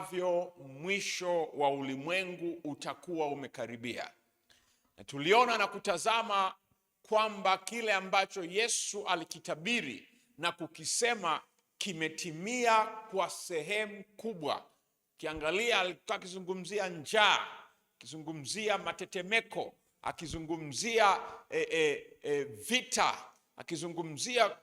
ambavyo mwisho wa ulimwengu utakuwa umekaribia. Na tuliona na kutazama kwamba kile ambacho Yesu alikitabiri na kukisema kimetimia kwa sehemu kubwa. Kiangalia, alikuwa akizungumzia njaa, akizungumzia matetemeko, akizungumzia vita, akizungumzia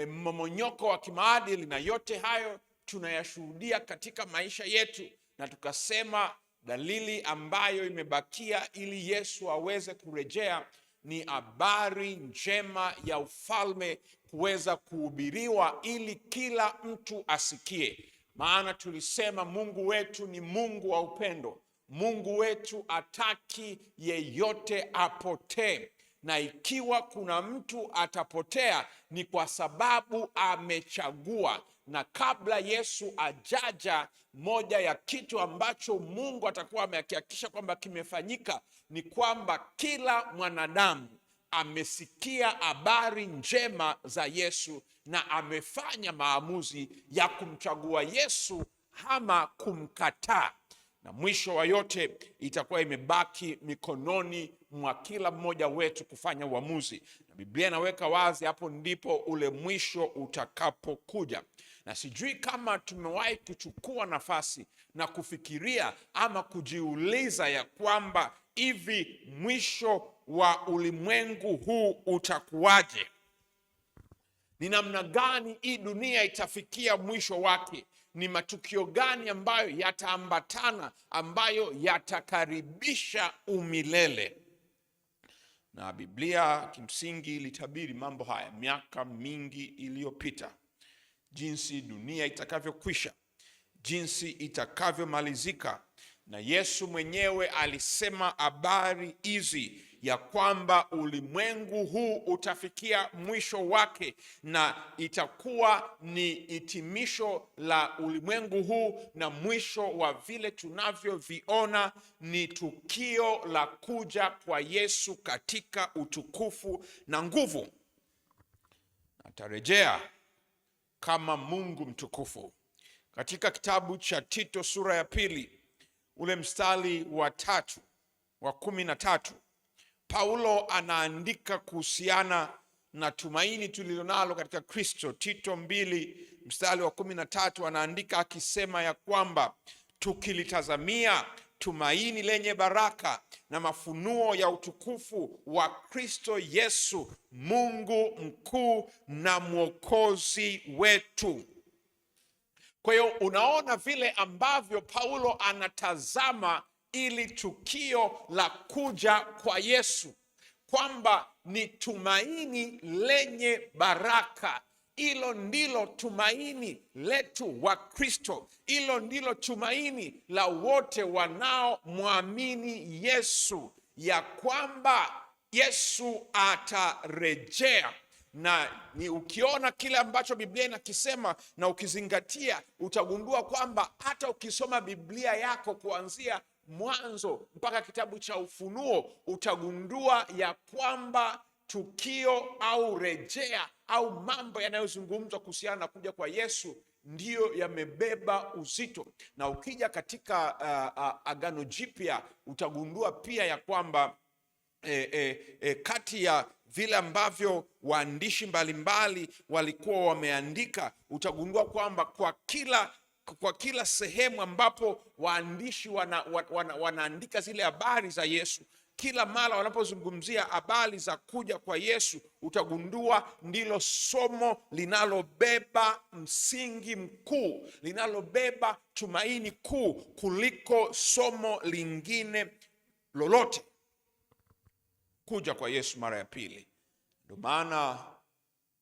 mmomonyoko wa kimaadili, na yote hayo tunayashuhudia katika maisha yetu. Na tukasema dalili ambayo imebakia ili Yesu aweze kurejea ni habari njema ya ufalme kuweza kuhubiriwa ili kila mtu asikie. Maana tulisema Mungu wetu ni Mungu wa upendo. Mungu wetu hataki yeyote apotee. Na ikiwa kuna mtu atapotea ni kwa sababu amechagua. Na kabla Yesu ajaja, moja ya kitu ambacho Mungu atakuwa amehakikisha kwamba kimefanyika ni kwamba kila mwanadamu amesikia habari njema za Yesu na amefanya maamuzi ya kumchagua Yesu ama kumkataa. Na mwisho wa yote itakuwa imebaki mikononi mwa kila mmoja wetu kufanya uamuzi. Na Biblia inaweka wazi hapo ndipo ule mwisho utakapokuja. Na sijui kama tumewahi kuchukua nafasi na kufikiria ama kujiuliza ya kwamba hivi mwisho wa ulimwengu huu utakuwaje? Ni namna gani hii dunia itafikia mwisho wake? Ni matukio gani ambayo yataambatana, ambayo yatakaribisha umilele? Na Biblia kimsingi ilitabiri mambo haya miaka mingi iliyopita, jinsi dunia itakavyokwisha, jinsi itakavyomalizika. Na Yesu mwenyewe alisema habari hizi ya kwamba ulimwengu huu utafikia mwisho wake, na itakuwa ni hitimisho la ulimwengu huu, na mwisho wa vile tunavyoviona ni tukio la kuja kwa Yesu katika utukufu na nguvu. Atarejea kama Mungu mtukufu. Katika kitabu cha Tito sura ya 2 ule mstari wa 13, Paulo anaandika kuhusiana na tumaini tulilonalo katika Kristo. Tito 2 mstari wa 13 anaandika akisema ya kwamba tukilitazamia tumaini lenye baraka na mafunuo ya utukufu wa Kristo Yesu, Mungu mkuu na mwokozi wetu. Kwa hiyo unaona vile ambavyo Paulo anatazama ili tukio la kuja kwa Yesu, kwamba ni tumaini lenye baraka. Hilo ndilo tumaini letu wa Kristo. Hilo ndilo tumaini la wote wanaomwamini Yesu, ya kwamba Yesu atarejea. Na ni ukiona kile ambacho Biblia inakisema na ukizingatia, utagundua kwamba hata ukisoma Biblia yako kuanzia Mwanzo mpaka kitabu cha Ufunuo, utagundua ya kwamba tukio au rejea au mambo yanayozungumzwa kuhusiana na kuja kwa Yesu ndiyo yamebeba uzito. Na ukija katika Agano Jipya utagundua pia ya kwamba kati ya vile ambavyo waandishi mbalimbali walikuwa wameandika, utagundua kwamba kwa kila sehemu ambapo waandishi wanaandika zile habari za Yesu, kila mara wanapozungumzia habari za kuja kwa Yesu, utagundua ndilo somo linalobeba msingi mkuu, linalobeba tumaini kuu kuliko somo lingine lolote: kuja kwa Yesu mara ya pili. Ndio maana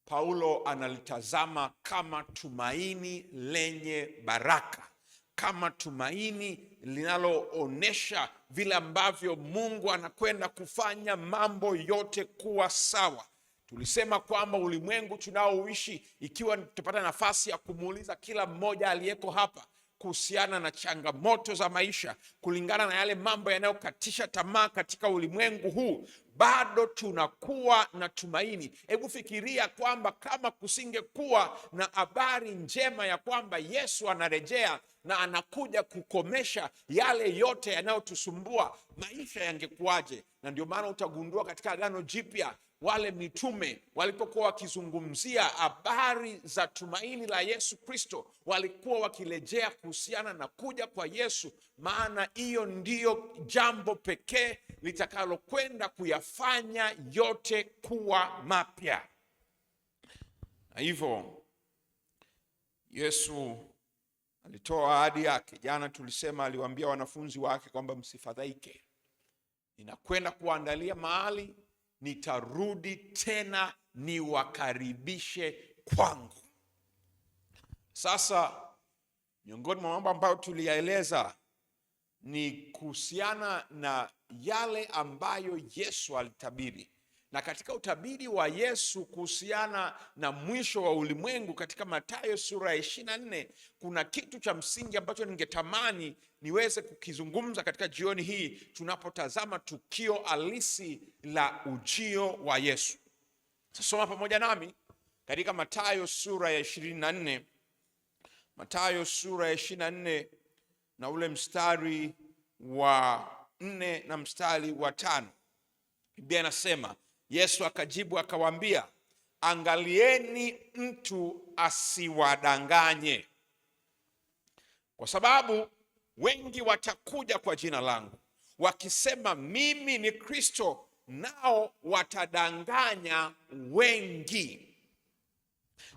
Paulo analitazama kama tumaini lenye baraka, kama tumaini linaloonesha vile ambavyo Mungu anakwenda kufanya mambo yote kuwa sawa. Tulisema kwamba ulimwengu tunaoishi, ikiwa tutapata nafasi ya kumuuliza kila mmoja aliyeko hapa kuhusiana na changamoto za maisha, kulingana na yale mambo yanayokatisha tamaa katika ulimwengu huu, bado tunakuwa na tumaini. Hebu fikiria kwamba kama kusingekuwa na habari njema ya kwamba Yesu anarejea na anakuja kukomesha yale yote yanayotusumbua, maisha yangekuwaje? Na ndio maana utagundua katika Agano Jipya wale mitume walipokuwa wakizungumzia habari za tumaini la Yesu Kristo, walikuwa wakirejea kuhusiana na kuja kwa Yesu, maana hiyo ndiyo jambo pekee litakalokwenda kuyafanya yote kuwa mapya. Na hivyo Yesu alitoa ahadi yake. Jana tulisema aliwaambia wanafunzi wake kwamba msifadhaike, ninakwenda kuandalia mahali, nitarudi tena niwakaribishe kwangu. Sasa miongoni mwa mambo ambayo tuliyaeleza ni kuhusiana na yale ambayo Yesu alitabiri. Na katika utabiri wa Yesu kuhusiana na mwisho wa ulimwengu katika Mathayo sura ya 24, kuna kitu cha msingi ambacho ningetamani niweze kukizungumza katika jioni hii tunapotazama tukio halisi la ujio wa Yesu. Soma pamoja nami katika Mathayo sura ya 24. Mathayo sura ya 24 na ule mstari wa 4 na mstari wa 5. Biblia inasema, Yesu akajibu akawaambia, angalieni mtu asiwadanganye, kwa sababu wengi watakuja kwa jina langu wakisema mimi ni Kristo, nao watadanganya wengi.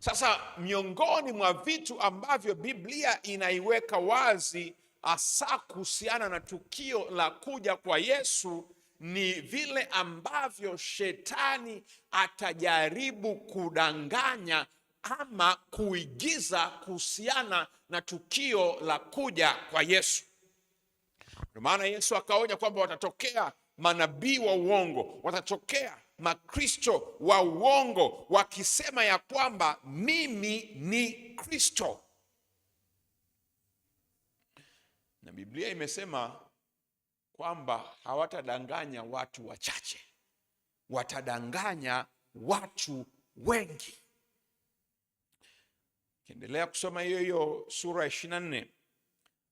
Sasa miongoni mwa vitu ambavyo Biblia inaiweka wazi hasa kuhusiana na tukio la kuja kwa Yesu ni vile ambavyo shetani atajaribu kudanganya ama kuigiza kuhusiana na tukio la kuja kwa Yesu. Ndio maana Yesu akaonya kwamba watatokea manabii wa uongo, watatokea makristo wa uongo wakisema ya kwamba mimi ni Kristo. Na Biblia imesema kwamba hawatadanganya watu wachache, watadanganya watu wengi. Kiendelea kusoma hiyo sura ya 24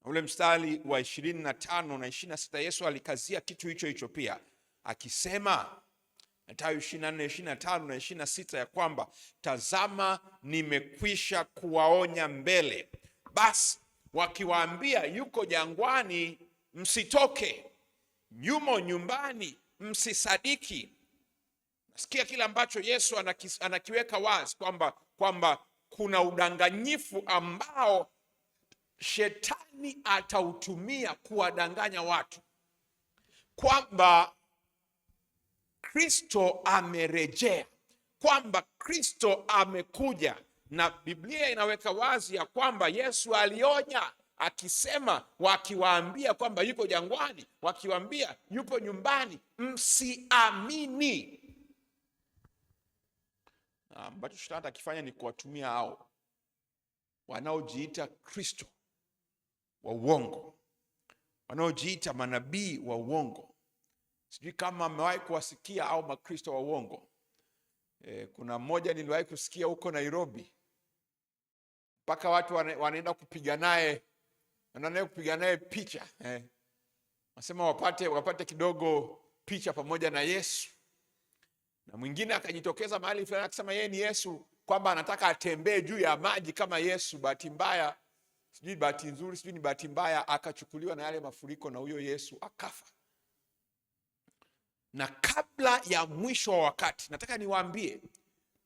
ule mstari wa 25 na 26, Yesu alikazia kitu hicho pia akisema, Mathayo 24, 25 na 26, ya kwamba tazama nimekwisha kuwaonya mbele, basi wakiwaambia yuko jangwani msitoke, yumo nyumbani msisadiki. Nasikia kile ambacho Yesu anakiweka wazi kwamba kuna udanganyifu ambao shetani atautumia kuwadanganya watu kwamba Kristo amerejea, kwamba Kristo amekuja. Na Biblia inaweka wazi ya kwamba Yesu alionya akisema, wakiwaambia kwamba yuko jangwani, wakiwaambia yupo nyumbani, msiamini. Ambacho shetani akifanya ni kuwatumia hao wanaojiita Kristo wa uongo, wanaojiita manabii wa uongo. Sijui kama amewahi kuwasikia au makristo wa uongo. Kuna mmoja niliwahi kusikia huko Nairobi, mpaka watu wanaenda kupiga naye picha. Wasema wapate kidogo picha pamoja na Yesu. Na mwingine akajitokeza mahali fulani akisema yeye ni Yesu, kwamba anataka atembee juu ya maji kama Yesu. Bahati mbaya, sijui bahati nzuri, sijui ni bahati mbaya, akachukuliwa na yale mafuriko na huyo Yesu akafa. Na kabla ya mwisho wa wakati, nataka niwaambie,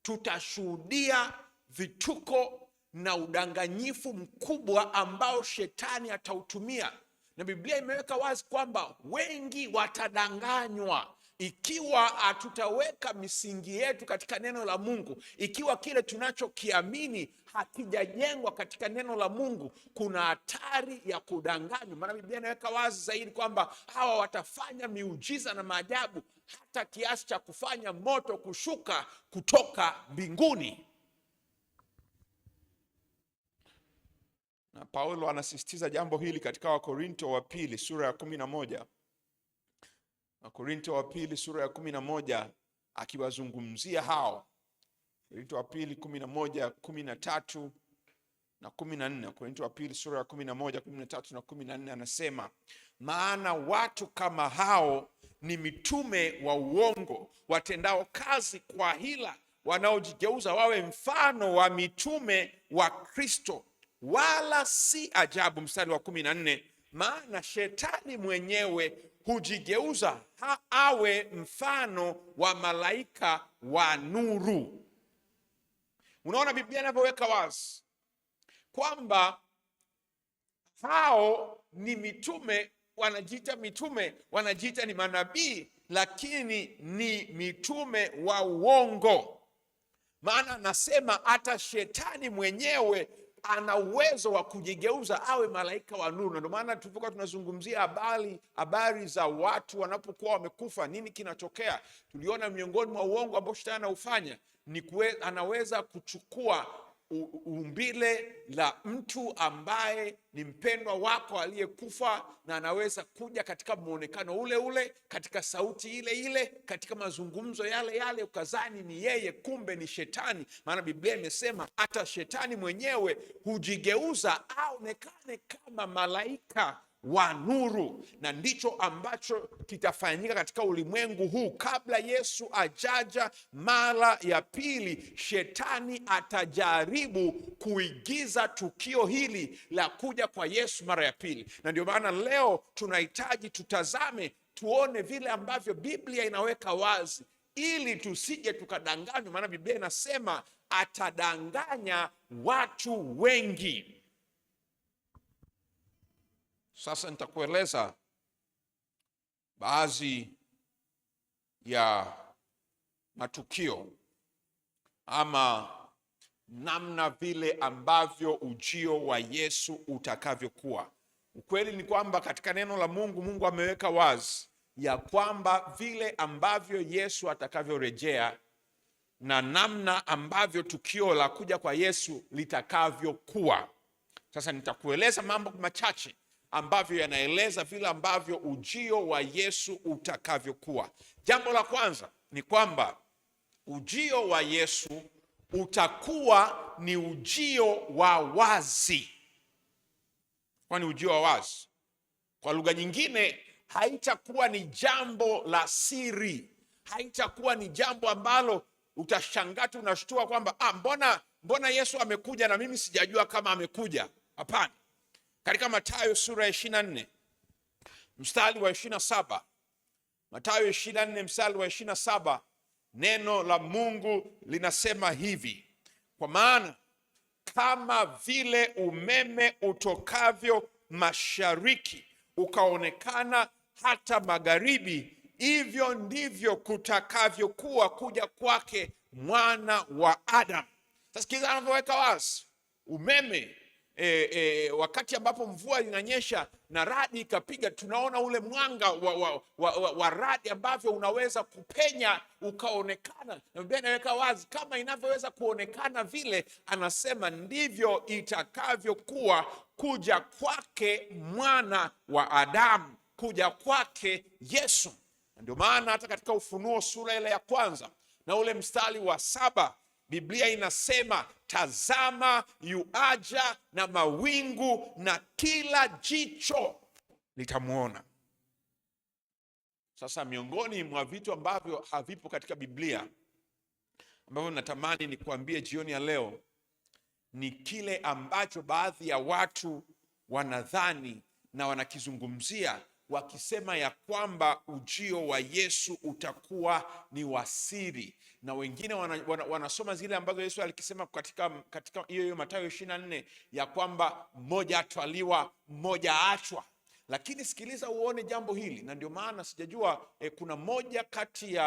tutashuhudia vituko na udanganyifu mkubwa ambao shetani atautumia. Na Biblia imeweka wazi kwamba wengi watadanganywa ikiwa hatutaweka misingi yetu katika neno la Mungu. Ikiwa kile tunachokiamini hakijajengwa katika neno la Mungu, kuna hatari ya kudanganywa. Maana Biblia inaweka wazi zaidi kwamba hawa watafanya miujiza na maajabu hata kiasi cha kufanya moto kushuka kutoka mbinguni. Na Paulo anasisitiza jambo hili katika Wakorinto wa pili sura ya 11. Wakorinto wa pili sura ya 11 akiwazungumzia hao. Wakorinto wa pili 11, 13 na 14. Wakorinto wa pili sura ya 11, 13 na 14 anasema, maana watu kama hao ni mitume wa uongo, watendao kazi kwa hila, wanaojigeuza wawe mfano wa mitume wa Kristo. Wala si ajabu, mstari wa 14, maana shetani mwenyewe hujigeuza awe mfano wa malaika wa nuru. Unaona Biblia inavyoweka wazi kwamba hao ni mitume, wanajiita mitume, wanajiita ni manabii, lakini ni mitume wa uongo. Maana anasema hata shetani mwenyewe ana uwezo wa kujigeuza awe malaika wa nuru. Ndio maana tulipokuwa tunazungumzia habari za watu wanapokuwa wamekufa, nini kinatokea, tuliona miongoni mwa uongo ambao shetani anaufanya ni anaweza kuchukua umbile la mtu ambaye ni mpendwa wako aliyekufa, na anaweza kuja katika muonekano ule ule, katika sauti ile ile, katika mazungumzo yale yale, ukazani ni yeye, kumbe ni shetani. Maana Biblia imesema hata shetani mwenyewe hujigeuza aonekane kama malaika wa nuru. Na ndicho ambacho kitafanyika katika ulimwengu huu kabla Yesu ajaja mara ya pili. Shetani atajaribu kuigiza tukio hili la kuja kwa Yesu mara ya pili, na ndio maana leo tunahitaji tutazame, tuone vile ambavyo Biblia inaweka wazi, ili tusije tukadanganywa. Maana Biblia inasema atadanganya watu wengi. Sasa nitakueleza baadhi ya matukio ama namna vile ambavyo ujio wa Yesu utakavyokuwa. Ukweli ni kwamba katika neno la Mungu, Mungu ameweka wazi ya kwamba vile ambavyo Yesu atakavyorejea na namna ambavyo tukio la kuja kwa Yesu litakavyokuwa. Sasa nitakueleza mambo machache ambavyo yanaeleza vile ambavyo ujio wa Yesu utakavyokuwa. Jambo la kwanza ni kwamba ujio wa Yesu utakuwa ni ujio wa wazi. Kwa ni ujio wa wazi. Kwa lugha nyingine, haitakuwa ni jambo la siri. Haitakuwa ni jambo ambalo utashangaa tu unashtua kwamba mbona Yesu amekuja na mimi sijajua kama amekuja. Hapana. Katika Mathayo sura ya 24 mstari wa 27, Mathayo 24 mstari wa 27, neno la Mungu linasema hivi, kwa maana kama vile umeme utokavyo mashariki ukaonekana hata magharibi, hivyo ndivyo kutakavyokuwa kuja kwake mwana wa Adamu. Sasa kiza anavyoweka wazi umeme. Wakati ambapo mvua inanyesha na radi ikapiga, tunaona ule mwanga wa radi ambavyo unaweza kupenya ukaonekana. Na Biblia inaweka wazi kama inavyoweza kuonekana vile, anasema ndivyo itakavyokuwa kuja kwake mwana wa Adamu, kuja kwake Yesu. Ndio maana hata katika Ufunuo sura ile ya 1 na ule mstari wa 7, Biblia inasema tazama yuaja na mawingu na kila jicho litamuona. Sasa miongoni mwa vitu ambavyo havipo katika Biblia ambavyo natamani ni kuambie jioni ya leo ni kile ambacho baadhi ya watu wanadhani na wanakizungumzia wakisema ya kwamba ujio wa Yesu utakuwa ni wasiri, na wengine wanasoma zile ambazo Yesu alikisema katika hiyo Mathayo 24 ya kwamba mmoja atwaliwa mmoja aachwa. Lakini sikiliza uone jambo hili, na ndio maana sijajua kuna moja kati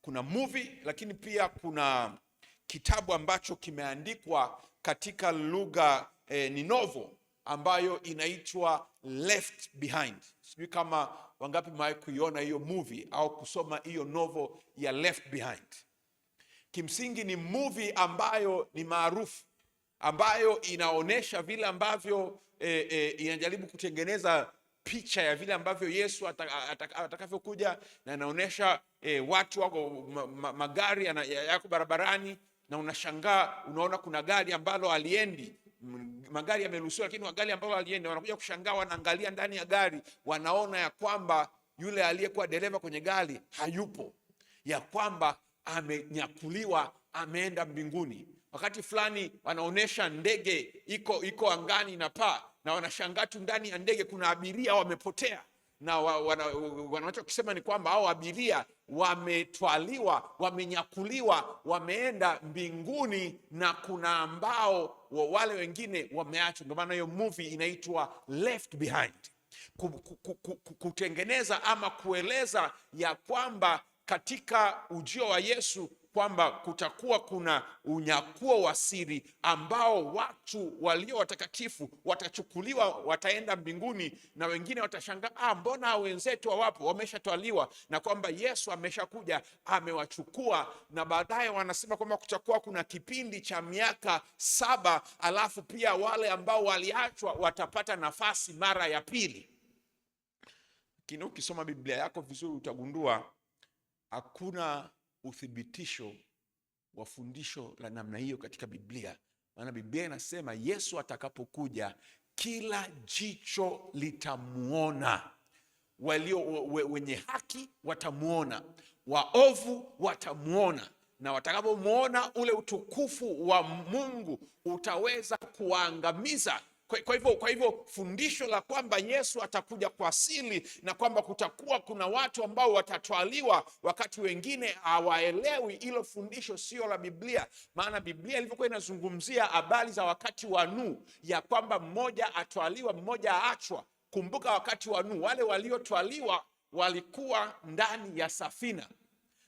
kuna movie, lakini pia kuna kitabu ambacho kimeandikwa katika lugha ni novel ambayo inaitwa Left Behind. Sijui kama wangapi mmewahi kuiona hiyo movie au kusoma hiyo novel ya Left Behind. Kimsingi ni movie ambayo ni maarufu, ambayo inaonesha vile ambavyo inajaribu kutengeneza picha ya vile ambavyo Yesu atakavyokuja, na inaonesha watu wako magari yako barabarani, na unashangaa unaona kuna gari ambalo aliendi, magari yameruhusiwa lakini gari ambalo aliendi, wanakuja kushangaa, wanaangalia ndani ya gari, wanaona ya kwamba yule aliyekuwa dereva kwenye gari hayupo, ya kwamba amenyakuliwa, ameenda mbinguni. Wakati fulani wanaonesha ndege iko angani inapaa, na wanashangaa tu ndani ya ndege kuna abiria wamepotea, na wanachokisema ni kwamba hao abiria wametwaliwa, wamenyakuliwa, wameenda mbinguni, na kuna ambao wale wengine wameachwa. Ndio maana hiyo movie inaitwa Left Behind, kutengeneza ama kueleza ya kwamba katika ujio wa Yesu kwamba kutakuwa kuna unyakuo wa siri ambao watu walio watakatifu watachukuliwa, wataenda mbinguni, na wengine watashangaa, mbona wenzetu hawapo, wameshatwaliwa, na kwamba Yesu ameshakuja amewachukua. Na baadaye wanasema kwamba kutakuwa kuna kipindi cha miaka 7, alafu pia wale ambao waliachwa watapata nafasi mara ya pili. Lakini ukisoma Biblia yako vizuri utagundua hakuna uthibitisho wa fundisho la namna hiyo katika Biblia. Maana Biblia inasema Yesu atakapokuja kila jicho litamuona. Wenye haki watamuona, waovu watamuona, na watakapomuona ule utukufu wa Mungu utaweza kuangamiza. Kwa hivyo fundisho la kwamba Yesu atakuja kwa asili, na kwamba kutakuwa kuna watu ambao watatwaliwa wakati wengine hawaelewi, hilo fundisho sio la Biblia. Maana Biblia ilivyokuwa inazungumzia habari za wakati wa Nuhu, ya kwamba mmoja atwaliwa, mmoja aachwa. Kumbuka wakati wa Nuhu, wale waliotwaliwa walikuwa ndani ya safina,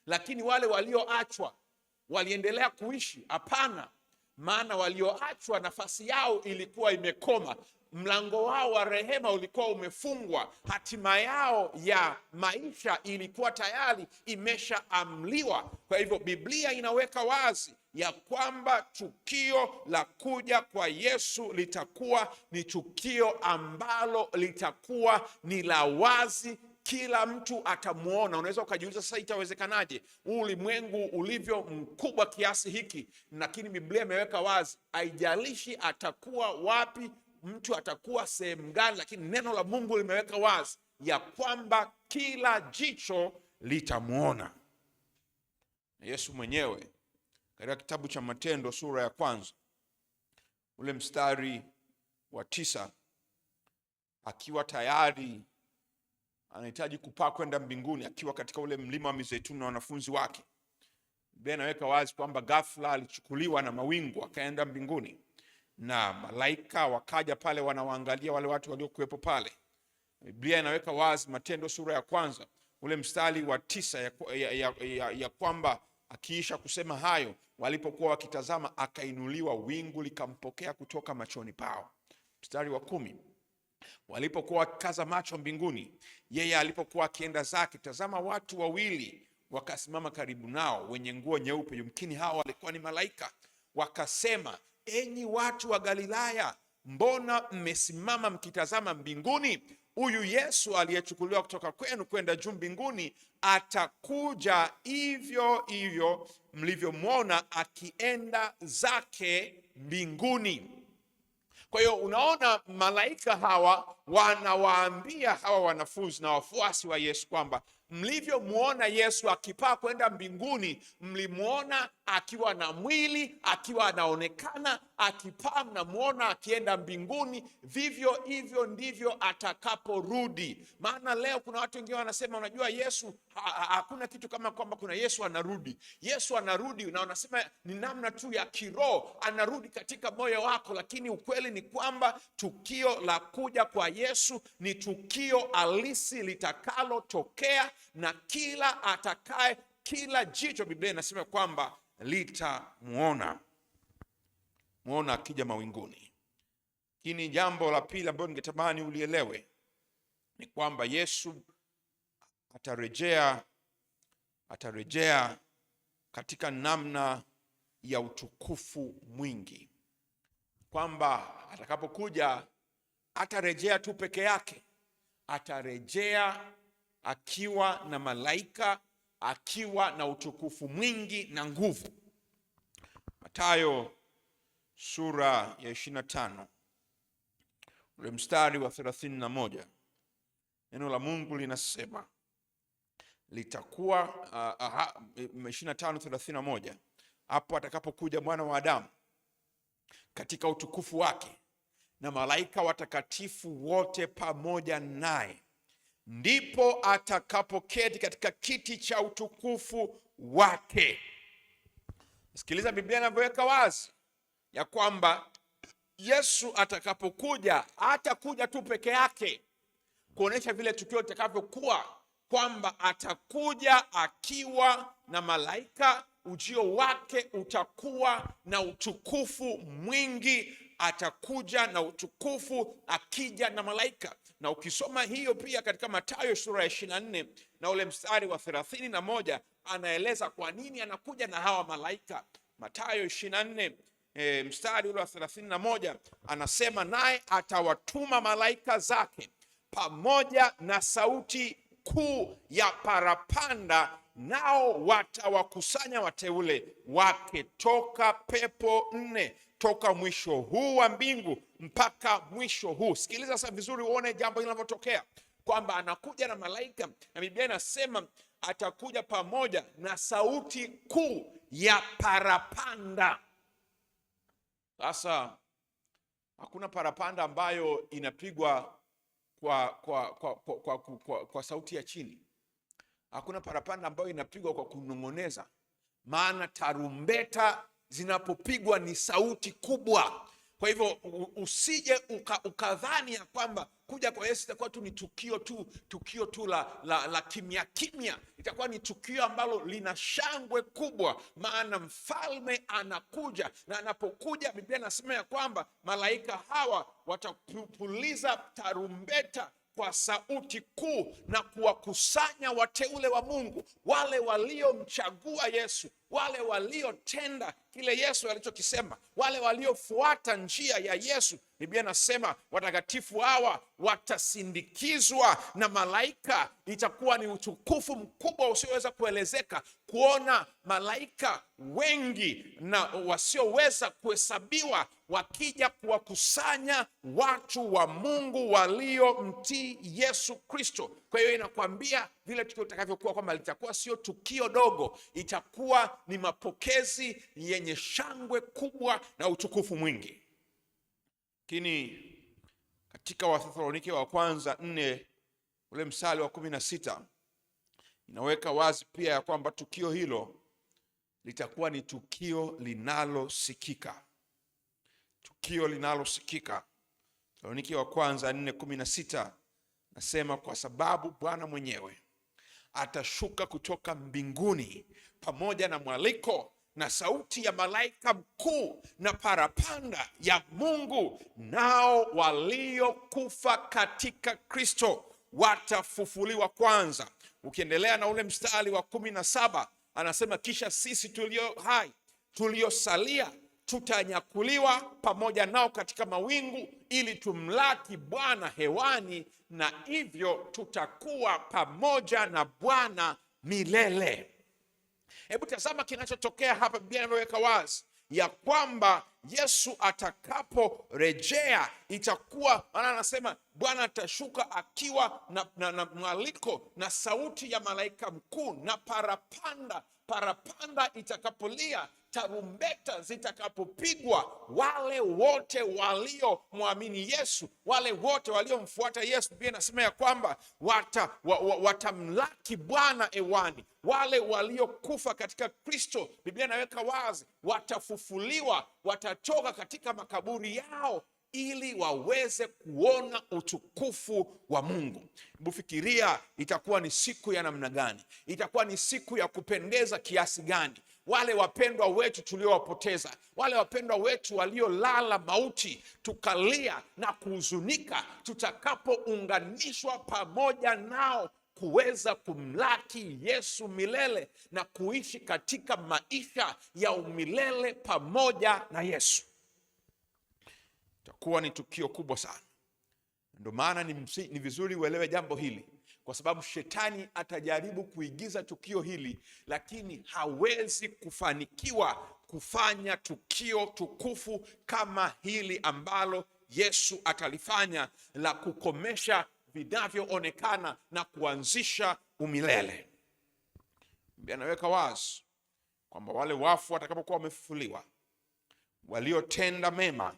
lakini wale walioachwa waliendelea kuishi? Hapana. Maana walioachwa nafasi yao ilikuwa imekoma, mlango wao wa rehema ulikuwa umefungwa, hatima yao ya maisha ilikuwa tayari imeshaamliwa. Kwa hivyo Biblia inaweka wazi ya kwamba tukio la kuja kwa Yesu litakuwa ni tukio ambalo litakuwa ni la wazi, kila mtu atamuona. Unaweza ukajiuliza, sasa itawezekanaje ulimwengu ulivyo mkubwa kiasi hiki? Lakini Biblia imeweka wazi, haijalishi atakuwa wapi, mtu atakuwa sehemu gani, lakini neno la Mungu limeweka wazi ya kwamba kila jicho litamuona. Yesu mwenyewe katika kitabu cha Matendo sura ya 1 ule mstari wa 9, akiwa tayari anahitaji kupaa kwenda mbinguni, akiwa katika ule mlima wa Mizeituni na wanafunzi wake, Biblia inaweka wazi kwamba ghafla alichukuliwa na mawingu akaenda mbinguni, na malaika wakaja pale wanawaangalia wale watu waliokuwepo pale. Biblia inaweka wazi, Matendo sura ya 1 ule mstari wa 9, ya kwamba akiisha kusema hayo, walipokuwa wakitazama, akainuliwa, wingu likampokea kutoka machoni pao. Mstari wa 10, walipokuwa wakikaza macho mbinguni, yeye alipokuwa akienda zake, tazama watu wawili wakasimama karibu nao, wenye nguo nyeupe, yumkini hao walikuwa ni malaika. Wakasema, enyi watu wa Galilaya, mbona mmesimama mkitazama mbinguni? Huyu Yesu aliyechukuliwa kutoka kwenu kwenda juu mbinguni atakuja hivyo hivyo mlivyomwona akienda zake mbinguni. Kwa hiyo unaona, malaika hawa wanawaambia hawa wanafunzi na wafuasi wa Yesu kwamba mlivyomuona Yesu akipaa kwenda mbinguni, mlimuona akiwa na mwili, akiwa anaonekana akipaa, mnamuona akienda mbinguni, vivyo hivyo ndivyo atakaporudi. Maana leo kuna watu wengine wanasema, unajua Yesu, hakuna kitu kama kwamba kuna Yesu anarudi. Yesu anarudi na wanasema ni namna tu ya kiroho, anarudi katika moyo wako, lakini ukweli ni kwamba tukio la kuja kwa Yesu ni tukio halisi litakalotokea, na kila jicho, Biblia inasema kwamba litamuona akija mawinguni. Lakini jambo la pili ambalo ningetamani ulielewe ni kwamba Yesu atarejea katika namna ya utukufu mwingi. kwamba atakapokuja atarejea tu peke yake, atarejea akiwa na malaika, akiwa na utukufu mwingi na nguvu. Mathayo sura ya 25 ule mstari wa 31, neno la Mungu linasema litakuwa 25:31, hapo atakapokuja mwana wa Adamu katika utukufu wake na malaika watakatifu wote pamoja naye, ndipo atakapoketi katika kiti cha utukufu wake. Sikiliza, Biblia inavyoweka wazi ya kwamba Yesu atakapokuja hatakuja tu peke yake, kuonesha vile tukio litakavyokuwa, kwamba atakuja akiwa na malaika. Ujio wake utakuwa na utukufu mwingi, atakuja na utukufu akija na malaika. Na ukisoma hiyo pia katika Mathayo sura ya 24 na ule mstari wa 31, anaeleza kwa nini anakuja na hawa malaika. Mathayo 24 mstari ule wa 31 anasema, naye atawatuma malaika zake pamoja na sauti kuu ya parapanda, nao watawakusanya wateule wake toka pepo nne, toka mwisho huu wa mbingu mpaka mwisho huu. Sikiliza sasa vizuri uone jambo linavyotokea, kwamba anakuja na malaika, na Biblia inasema atakuja pamoja na sauti kuu ya parapanda. Sasa hakuna parapanda ambayo inapigwa kwa sauti ya chini. Hakuna parapanda ambayo inapigwa kwa kunong'oneza, maana tarumbeta zinapopigwa ni sauti kubwa. Kwa hivyo usije ukadhani ya kwamba kuja kwa Yesu itakuwa tu ni tukio tu la kimya kimya. Itakuwa ni tukio ambalo lina shangwe kubwa, maana mfalme anakuja, na anapokuja Biblia inasema ya kwamba malaika hawa watapuliza tarumbeta kwa sauti kuu na kuwakusanya wateule wa Mungu, wale waliomchagua Yesu, wale waliotenda kile Yesu alichokisema, wale waliofuata njia ya Yesu. Biblia inasema watakatifu hawa watasindikizwa na malaika. Itakuwa ni utukufu mkubwa usioweza kuelezeka, kuona malaika wengi na wasioweza kuhesabiwa wakija kuwakusanya watu wa Mungu waliomtii Yesu Kristo. Kwa hiyo inakwambia vile tukio litakavyokuwa, kwamba litakuwa sio tukio dogo, itakuwa ni mapokezi yenye shangwe kubwa na utukufu mwingi. Lakini katika Wathesalonike wa kwanza 4 ule mstari wa 16 inaweka wazi pia ya kwamba tukio hilo litakuwa ni tukio linalosikika. Tukio linalosikika. Wathesalonike wa kwanza 4:16 nasema, kwa sababu Bwana mwenyewe atashuka kutoka mbinguni pamoja na mwaliko na sauti ya malaika mkuu na parapanda ya Mungu, nao waliokufa katika Kristo watafufuliwa kwanza. Ukiendelea na ule mstari wa 17 anasema, kisha sisi tulio hai tuliosalia tutanyakuliwa pamoja nao katika mawingu ili tumlaki Bwana hewani, na hivyo tutakuwa pamoja na Bwana milele. Hebu tazama kinachotokea hapa. Biblia inaweka wazi ya kwamba Yesu atakaporejea itakuwa, maana anasema Bwana atashuka akiwa na mwaliko na sauti ya malaika mkuu na parapanda. Parapanda itakapolia, tarumbeta zitakapopigwa, wale wote waliomwamini Yesu, wale wote waliomfuata Yesu, Biblia inasema ya kwamba watamlaki Bwana hewani. Wale waliokufa katika Kristo, Biblia inaweka wazi, watafufuliwa, watatoka katika makaburi yao ili waweze kuona utukufu wa Mungu. Hebu fikiria, itakuwa ni siku ya namna gani? Itakuwa ni siku ya kupendeza kiasi gani? Wale wapendwa wetu tuliowapoteza, wale wapendwa wetu waliolala mauti, tukalia na kuhuzunika, tutakapounganishwa pamoja nao kuweza kumlaki Yesu milele na kuishi katika maisha ya umilele pamoja na Yesu. itakuwa ni tukio kubwa sana. Ndio maana ni vizuri uelewe jambo hili, kwa sababu shetani atajaribu kuigiza tukio hili, lakini hawezi kufanikiwa kufanya tukio tukufu kama hili ambalo Yesu atalifanya, la kukomesha vinavyoonekana na kuanzisha umilele. Biblia inaweka wazi kwamba wale wafu watakapokuwa wamefufuliwa, waliotenda mema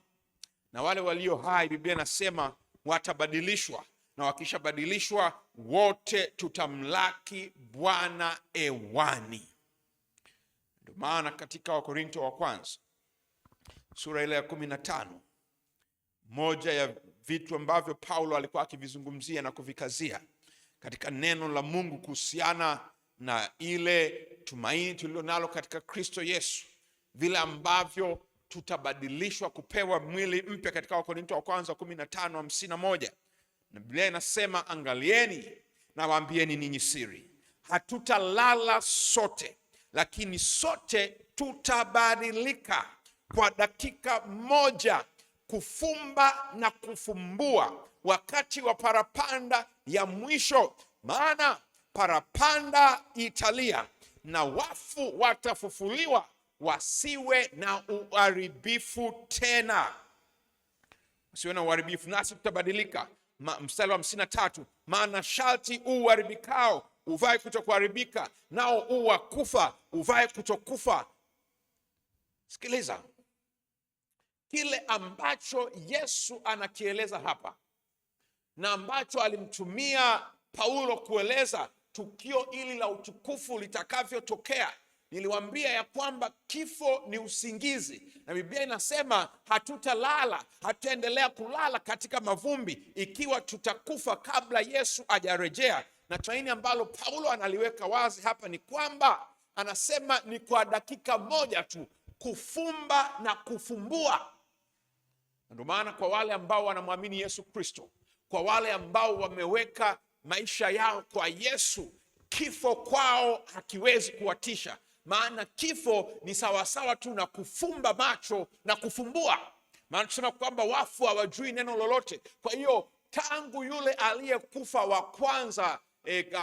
na wale walio hai, Biblia inasema watabadilishwa, na wakishabadilishwa wote tutamlaki Bwana hewani. Ndio maana katika Wakorintho wa kwanza sura ile ya 15, moja ya vitu ambavyo Paulo alikuwa akivizungumzia na kuvikazia katika neno la Mungu kuhusiana na ile tumaini tulilonalo katika Kristo Yesu, vile ambavyo tutabadilishwa kupewa mwili mpya, katika Wakorintho wa kwanza 15:51. Na Biblia inasema, angalieni na waambieni ninyi siri, hatutalala sote, lakini sote tutabadilika kwa dakika moja, kufumba na kufumbua, wakati wa parapanda ya mwisho. Maana parapanda italia na wafu watafufuliwa, wasiwe na uharibifu tena. Wasiwe na uharibifu, nasi tutabadilika. Mstari wa 53, maana sharti uharibikao uvae kutokuharibika, nao wa kufa uvae kutokufa. Sikiliza kile ambacho Yesu anakieleza hapa, na ambacho alimtumia Paulo kueleza tukio hili la utukufu litakavyotokea. Niliwaambia ya kwamba kifo ni usingizi, na Biblia inasema hatutalala, hatutaendelea kulala katika mavumbi, ikiwa tutakufa kabla Yesu ajarejea. Na tumaini ambalo Paulo analiweka wazi hapa ni kwamba anasema ni kwa dakika moja tu, kufumba na kufumbua. Ndio maana kwa wale ambao wanamwamini Yesu Kristo, kwa wale ambao wameweka maisha yao kwa Yesu, kifo kwao hakiwezi kuwatisha. Maana kifo ni sawasawa tu na kufumba macho na kufumbua. Maana tunasema kwamba wafu hawajui neno lolote. Kwa hiyo tangu yule aliyekufa wa kwanza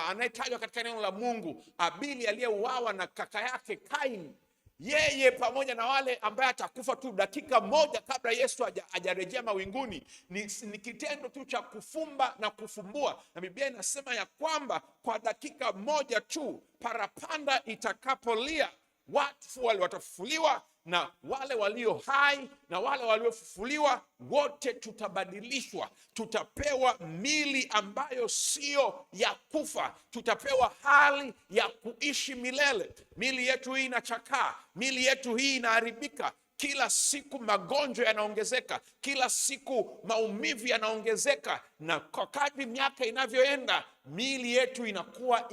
anayetajwa katika neno la Mungu, Abili, aliyeuawa na kaka yake Kaini, yeye pamoja na wale ambaye atakufa tu dakika moja kabla Yesu hajarejea mawinguni, ni kitendo tu cha kufumba na kufumbua. Na Biblia inasema ya kwamba kwa dakika moja tu parapanda itakapolia, watu wale watafufuliwa, na wale walio hai na wale waliofufuliwa wote tutabadilishwa. Tutapewa mili ambayo sio ya kufa, tutapewa hali ya kuishi milele. Mili yetu hii inachakaa, mili yetu hii inaharibika. Kila siku magonjwa yanaongezeka, kila siku maumivu yanaongezeka, na kwa kadri miaka inavyoenda, miili yetu inakuwa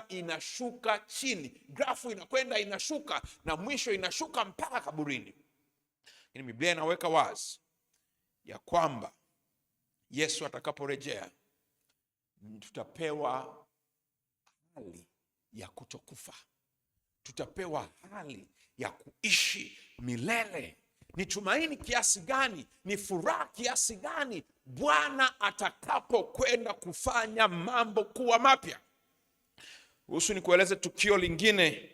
inashuka chini. Grafu inakwenda inashuka, na mwisho inashuka mpaka kaburini. Lakini Biblia inaweka wazi ya kwamba Yesu atakaporejea, tutapewa hali ya kutokufa, tutapewa hali ya kuishi milele. Ni tumaini kiasi gani, ni furaha kiasi gani Bwana atakapokwenda kufanya mambo kuwa mapya. Husu ni kueleze tukio lingine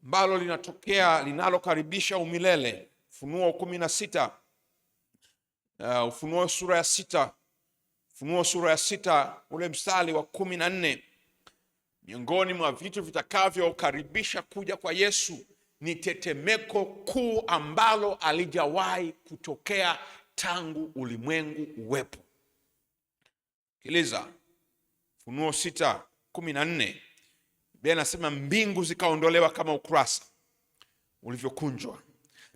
ambalo linatokea, linalokaribisha umilele. Ufunuo 16, Ufunuo sura ya 6, Ufunuo sura ya 6 ule mstari wa 14. Miongoni mwa vitu vitakavyokaribisha kuja kwa Yesu ni tetemeko kuu ambalo alijawahi kutokea tangu ulimwengu uwepo. Sikiliza, Ufunuo 6:14. Biblia inasema, mbingu zikaondolewa kama ukurasa ulivyokunjwa,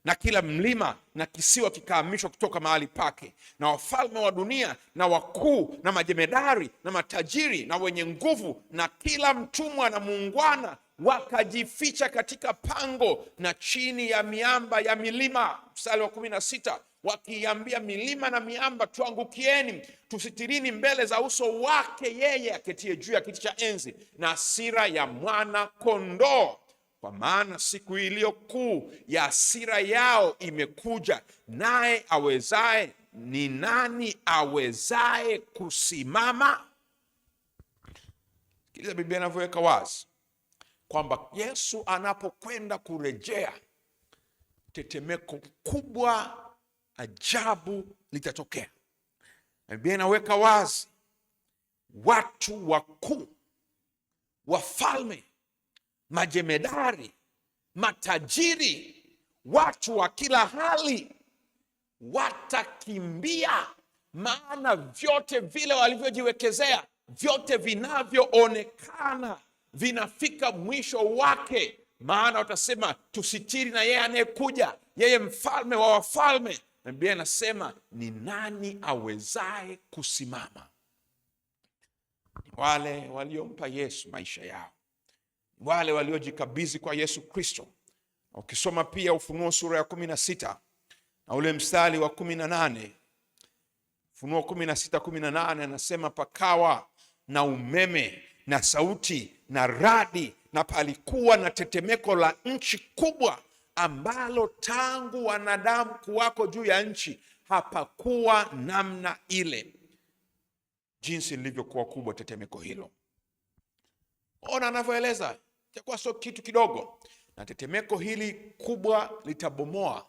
na kila mlima na kisiwa kikahamishwa kutoka mahali pake, na wafalme wa dunia na wakuu na majemedari na matajiri na wenye nguvu na kila mtumwa na muungwana wakajificha katika pango na chini ya miamba ya milima. Mstari wa 16, wakiambia milima na miamba, tuangukieni, tusitirini mbele za uso wake yeye aketie juu ya kiti cha enzi na hasira ya mwana kondoo. kwa maana siku iliyo kuu ya hasira yao imekuja, naye awezaye, ni nani awezaye kusimama? Sikiliza Biblia inavyoweka wazi kwamba Yesu anapokwenda kurejea, tetemeko kubwa ajabu litatokea. Biblia inaweka wazi watu wakuu, wafalme, majemedari, matajiri, watu wa kila hali watakimbia, maana vyote vile walivyojiwekezea, vyote vinavyoonekana vinafika mwisho wake. Maana watasema tusitiri na yeye anayekuja, yeye mfalme wa wafalme. Na Biblia inasema ni nani awezaye kusimama? Wale waliompa Yesu maisha yao, wale waliojikabidhi kwa Yesu Kristo. Ukisoma pia Ufunuo sura ya 16 na ule mstari wa 18, Ufunuo 16:18 anasema, pakawa na umeme na sauti na radi, na palikuwa na tetemeko la nchi kubwa, ambalo tangu wanadamu kuwako juu ya nchi hapakuwa namna ile. Jinsi lilivyokuwa kubwa tetemeko hilo. Ona anavyoeleza, itakuwa sio kitu kidogo. Na tetemeko hili kubwa litabomoa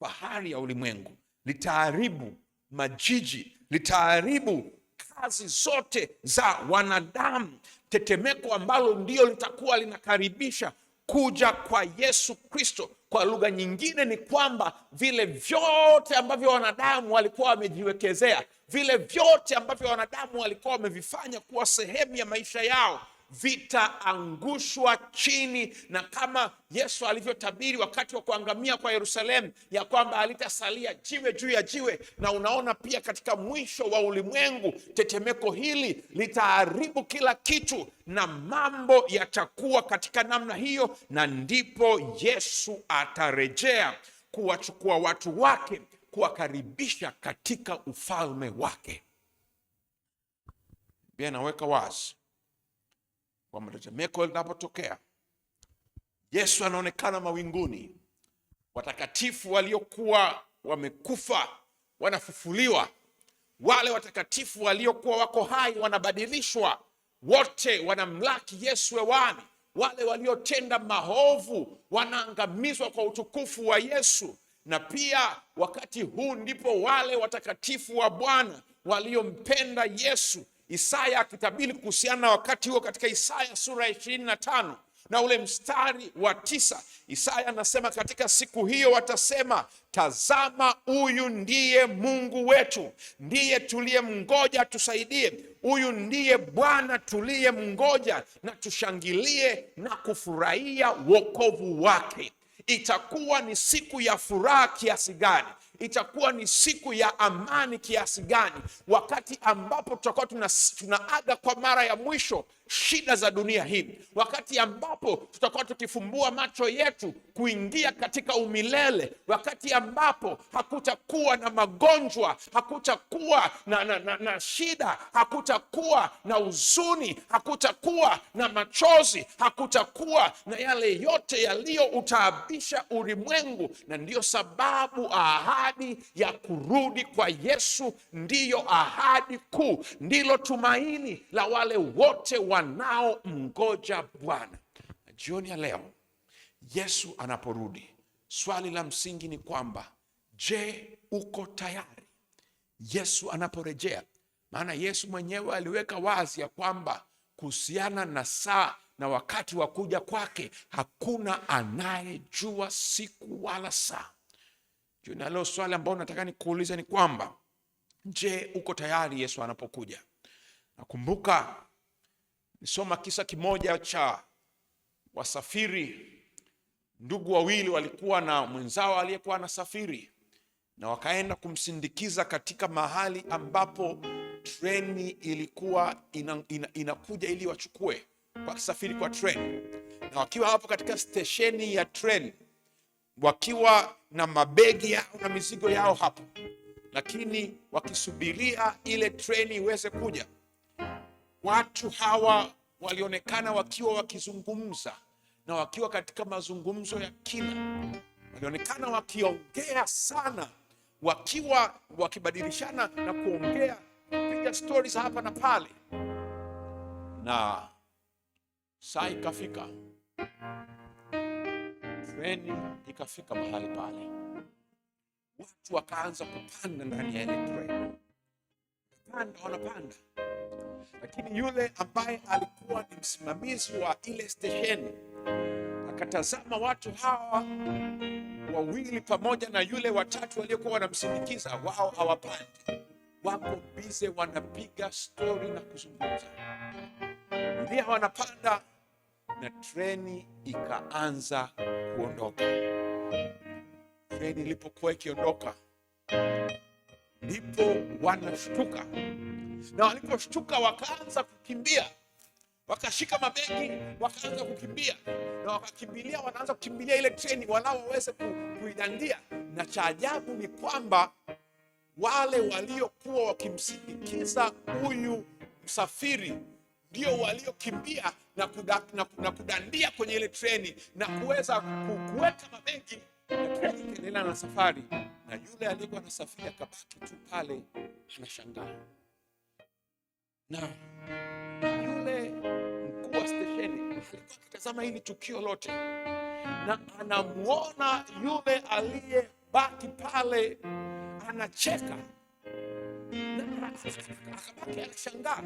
bahari ya ulimwengu, litaharibu majiji, litaharibu kazi zote za wanadamu. Tetemeko ambalo ndio litakuwa linakaribisha kuja kwa Yesu Kristo. Kwa lugha nyingine ni kwamba vile vyote ambavyo wanadamu walikuwa wamejiwekezea, vile vyote ambavyo wanadamu walikuwa wamevifanya kuwa sehemu ya maisha yao, vitaangushwa chini. Na kama Yesu alivyotabiri wakati wa kuangamia kwa Yerusalemu, ya kwamba halitasalia jiwe juu ya jiwe, na unaona pia katika mwisho wa ulimwengu tetemeko hili litaharibu kila kitu, na mambo yatakuwa katika namna hiyo. Na ndipo Yesu atarejea kuwachukua watu wake, kuwakaribisha katika ufalme wake. Biblia inaweka wazi kwamba tetemeko linapotokea, Yesu anaonekana mawinguni, watakatifu waliokuwa wamekufa wanafufuliwa, wale watakatifu waliokuwa wako hai wanabadilishwa, wote wanamlaki Yesu hewani, wale waliotenda maovu wanaangamizwa kwa utukufu wa Yesu. Na pia wakati huu ndipo wale watakatifu wa Bwana waliompenda Yesu, Isaya akitabiri kuhusiana na wakati huo katika Isaya sura ya 25 na ule mstari wa 9. Isaya anasema, katika siku hiyo watasema, tazama, huyu ndiye Mungu wetu, ndiye tuliyemngoja tusaidie. Huyu ndiye Bwana tuliyemngoja, na tushangilie na kufurahia wokovu wake. Itakuwa ni siku ya furaha kiasi gani! Itakuwa ni siku ya amani kiasi gani, wakati ambapo tutakuwa tunaaga kwa mara ya mwisho shida za dunia hii, wakati ambapo tutakuwa tukifumbua macho yetu kuingia katika umilele, wakati ambapo hakutakuwa na magonjwa, hakutakuwa na shida, hakutakuwa na huzuni, hakutakuwa na machozi, hakutakuwa na yale yote yaliyoutaabisha ulimwengu. Na ndiyo sababu ahadi ya kurudi kwa Yesu ndiyo ahadi kuu, ndilo tumaini la wale wote wanaomngoja Bwana. Na jioni ya leo Yesu anaporudi, swali la msingi ni kwamba, je, uko tayari Yesu anaporejea? Maana Yesu mwenyewe aliweka wazi ya kwamba kuhusiana na saa na wakati wa kuja kwake hakuna anayejua siku wala saa. Jioni ya leo swali ambalo nataka nikuulize ni kwamba, je, uko tayari Yesu anapokuja? Nakumbuka nisoma kisa kimoja cha wasafiri, ndugu wawili walikuwa na mwenzao aliyekuwa anasafiri, na wakaenda kumsindikiza katika mahali ambapo treni ilikuwa inakuja ili wachukue, wakisafiri kwa treni. Na wakiwa hapo katika stesheni ya treni, wakiwa na mabegi yao na mizigo yao hapo, lakini wakisubiria ile treni iweze kuja, watu hawa walionekana wakiwa wakizungumza na wakiwa katika mazungumzo ya kina. Walionekana wakiongea sana, wakiwa wakibadilishana na kuongea, kupiga stories hapa na pale. Na saa ikafika, treni ikafika mahali pale, watu wakaanza kupanda ndani ya ile treni. Wanapanda, lakini yule ambaye alikuwa ni msimamizi wa ile stesheni akatazama watu hawa wawili pamoja na yule watatu waliokuwa wanamsindikiza. Wao hawapandi, wako bize wanapiga stori na kuzungumza. Ndio wanapanda na treni ikaanza kuondoka. Treni ilipokuwa ikiondoka, ndipo wanashtuka, na waliposhtuka wakaanza kukimbia, wakashika mabegi wakaanza kukimbia, na wakakimbilia, wanaanza kukimbilia ile treni walao waweze kuidandia. Na cha ajabu ni kwamba wale waliokuwa wakimsindikiza huyu msafiri ndio waliokimbia na kudandia kwenye ile treni na kuweza kuweka mabegi, na treni ikaendelea na safari, na yule aliyekuwa anasafiri akabaki tu pale anashangaa. Na yule mkuu wa stesheni alikuwa akitazama hili tukio lote, na anamuona yule aliyebaki pale anacheka, na akabaki anashangaa.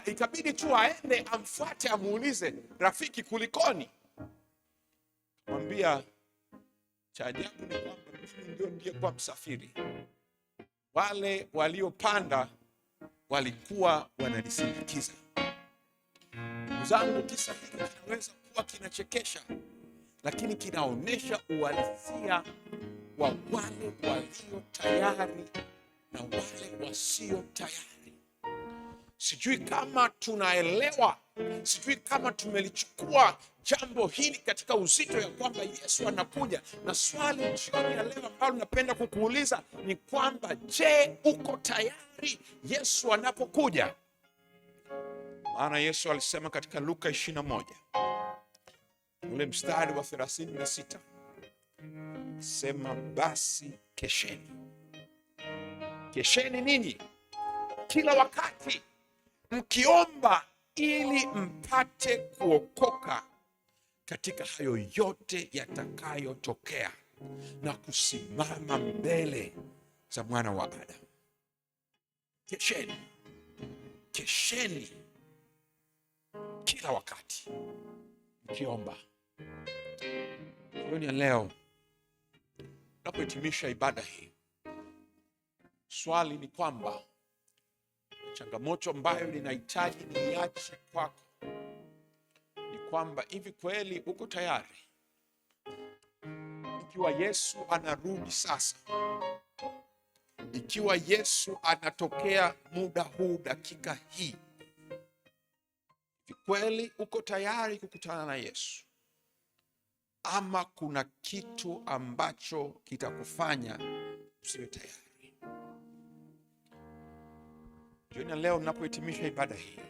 Ikabidi tu aende amfuate, amuulize, rafiki, kulikoni? Mwambia, cha ajabu ni kwamba mimi ndio niliyekuwa msafiri, wale waliopanda walikuwa wananisindikiza. Ndugu zangu, kisa hiki kinaweza kuwa kinachekesha, lakini kinaonyesha uhalisia wa wale walio tayari na wale wasio tayari. Sijui kama tunaelewa, sijui kama tumelichukua jambo hili katika uzito ya kwamba Yesu anakuja. Na swali jioni ya leo ambalo napenda kukuuliza ni kwamba, je, uko tayari Yesu anapokuja? Maana Yesu alisema katika Luka 21 ule mstari wa 36, sema, basi kesheni. Kesheni ninyi kila wakati mkiomba, ili mpate kuokoka katika hayo yote yatakayotokea na kusimama mbele za Mwana wa Adamu. Kesheni, kesheni kila wakati mkiomba. Jioni ya leo tunapohitimisha ibada hii, swali ni kwamba, changamoto ambayo ninahitaji niache kwako ni kwamba, hivi kweli uko tayari? Ikiwa Yesu anarudi sasa, ikiwa Yesu anatokea muda huu, dakika hii, hivi kweli uko tayari kukutana na Yesu? Ama kuna kitu ambacho kitakufanya usiwe tayari? Jioni leo ninapohitimisha ibada hii,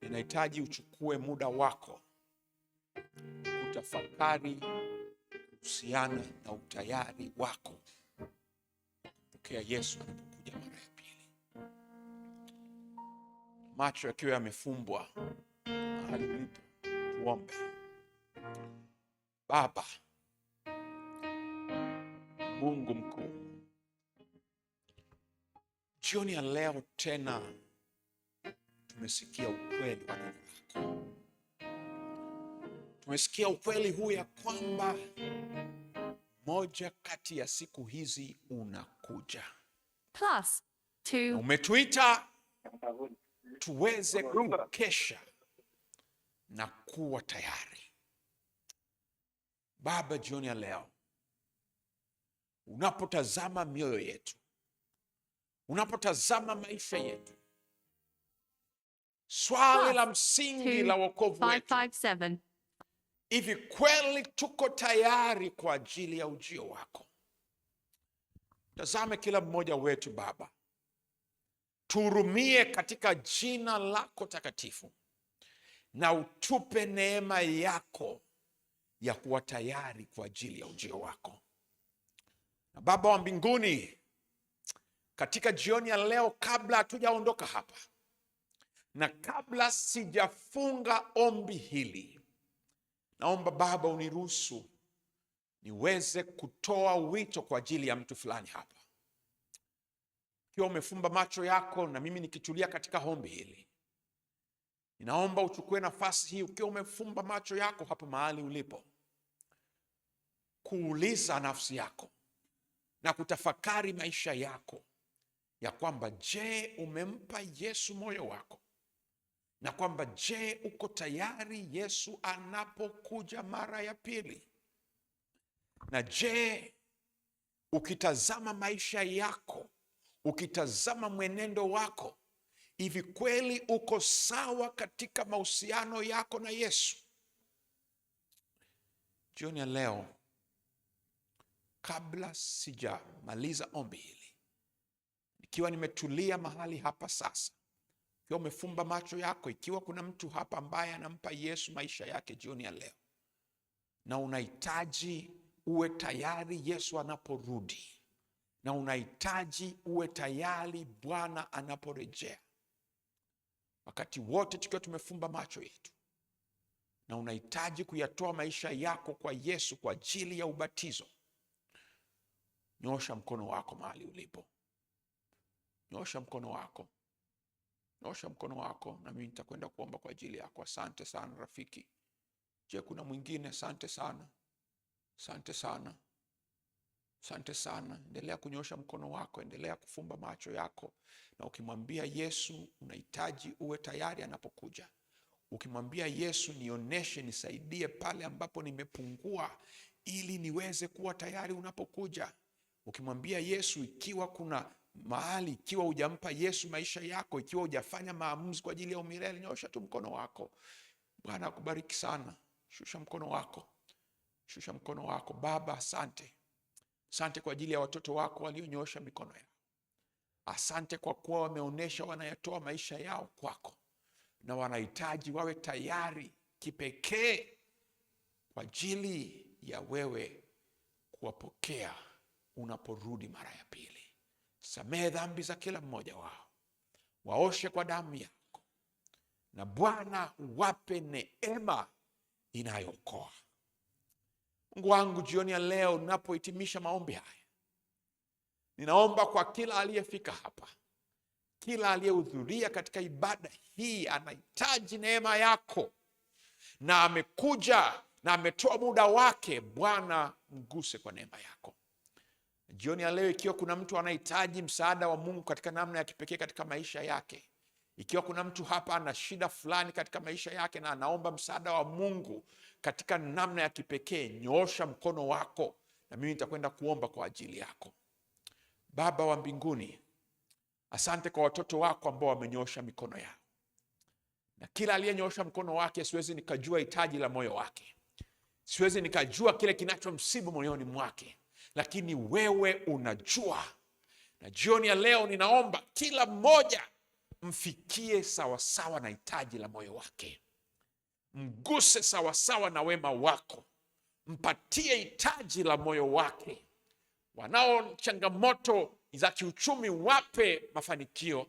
ninahitaji uchukue muda wako kutafakari kuhusiana na utayari wako kupokea Yesu anapokuja mara ya pili. Macho yakiwa yamefumbwa mahali ulipo, tuombe. Baba Mungu mkuu, jioni ya leo tena tumesikia ukweli wa neno lako. Tumesikia ukweli huu ya kwamba moja kati ya siku hizi unakuja. +2. Umetuita tuweze kukesha na kuwa tayari. Baba, jioni ya leo unapotazama mioyo yetu, unapotazama maisha yetu, swali la msingi la wokovu wetu, hivi kweli tuko tayari kwa ajili ya ujio wako? Tazame kila mmoja wetu Baba, tuhurumie katika jina lako takatifu. na utupe neema yako ya kuwa tayari kwa ajili ya ujio wako. Na Baba wa mbinguni, katika jioni ya leo, kabla hatujaondoka hapa na kabla sijafunga ombi hili, naomba Baba uniruhusu niweze kutoa wito kwa ajili ya mtu fulani hapa. Ukiwa umefumba macho yako na mimi nikitulia katika ombi hili, ninaomba uchukue nafasi hii ukiwa umefumba macho yako hapa mahali ulipo, kuuliza nafsi yako na kutafakari maisha yako ya kwamba je, umempa Yesu moyo wako? Na kwamba je, uko tayari Yesu anapokuja mara ya pili? Na je, ukitazama maisha yako, ukitazama mwenendo wako, hivi kweli uko sawa katika mahusiano yako na Yesu? Jioni ya leo, kabla sijamaliza ombi hili, ikiwa nimetulia mahali hapa sasa, ikiwa umefumba macho yako, ikiwa kuna mtu hapa ambaye anampa Yesu maisha yake jioni ya leo, na unahitaji uwe tayari Yesu anaporudi, na unahitaji uwe tayari Bwana anaporejea, wakati wote tukiwa tumefumba macho yetu, na unahitaji kuyatoa maisha yako kwa Yesu kwa ajili ya ubatizo, nyosha mkono wako mahali ulipo. Nyosha mkono wako. Nyosha mkono wako na mimi nitakwenda kuomba kwa ajili yako. Asante sana rafiki. Je, kuna mwingine? Asante sana. Asante sana. Asante sana. Endelea kunyosha mkono wako, endelea kufumba macho yako, na ukimwambia Yesu unahitaji uwe tayari anapokuja. Ukimwambia Yesu, nioneshe, nisaidie pale ambapo nimepungua ili niweze kuwa tayari unapokuja. Ukimwambia Yesu, ikiwa kuna mahali, ikiwa hujampa Yesu maisha yako, ikiwa hujafanya maamuzi kwa ajili ya umilele, nyosha tu mkono wako. Bwana akubariki sana. Shusha mkono wako. Shusha mkono wako. Baba, asante. Asante kwa ajili ya watoto wako walionyosha mikono yao. Asante kwa kuwa wameonesha wanayatoa maisha yao kwako, na wanahitaji wawe tayari kipekee kwa ajili ya wewe kuwapokea unaporudi mara ya pili. Samehe dhambi za kila mmoja wao, waoshe kwa damu yako, na Bwana wape neema inayookoa. Mungu wangu, jioni ya leo ninapohitimisha maombi haya, ninaomba kwa kila aliyefika hapa, kila aliyehudhuria katika ibada hii anahitaji neema yako, na amekuja na ametoa muda wake. Bwana, mguse kwa neema yako. Jioni ya leo, ikiwa kuna mtu anahitaji msaada wa Mungu katika namna ya kipekee katika maisha yake, ikiwa kuna mtu hapa ana shida fulani katika maisha yake na anaomba msaada wa Mungu katika namna ya kipekee, nyoosha mkono wako na mimi nitakwenda kuomba kwa ajili yako. Baba wa mbinguni, asante kwa watoto wako ambao wamenyoosha mikono yao, na kila aliyenyoosha mkono wake, siwezi nikajua hitaji la moyo wake, siwezi nikajua kile kinachomsibu moyoni mwake, lakini wewe unajua. Na jioni ya leo ninaomba kila mmoja mfikie sawasawa na hitaji la moyo wake. Mguse sawasawa na wema wako, mpatie hitaji la moyo wake. Wanao changamoto za kiuchumi, wape mafanikio.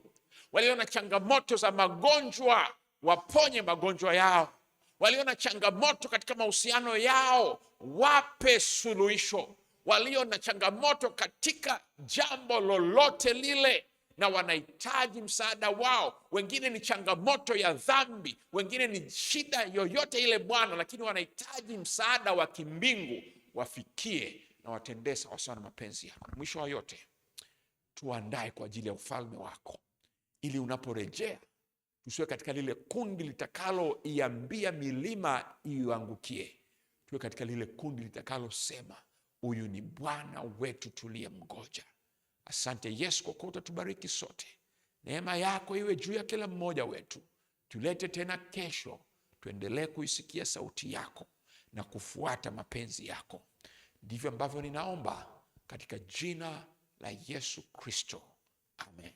Walio na changamoto za magonjwa, waponye magonjwa yao. Walio na changamoto katika mahusiano yao, wape suluhisho. Walio na changamoto katika jambo lolote lile na wanahitaji msaada wao, wengine ni changamoto ya dhambi, wengine ni shida yoyote ile Bwana, lakini wanahitaji msaada wa kimbingu, wafikie na watendee sawasawa na mapenzi yako. Mwisho wa yote, tuandae kwa ajili ya ufalme wako, ili unaporejea tusiwe katika lile kundi litakalo iambia milima iangukie. Tuwe katika lile kundi litakalo sema, huyu ni Bwana wetu tuliyemngoja. Asante Yesu kwa kuwa utatubariki sote. Neema yako iwe juu ya kila mmoja wetu. Tulete tena kesho, tuendelee kuisikia sauti yako na kufuata mapenzi yako. Ndivyo ambavyo ninaomba katika jina la Yesu Kristo. Amen.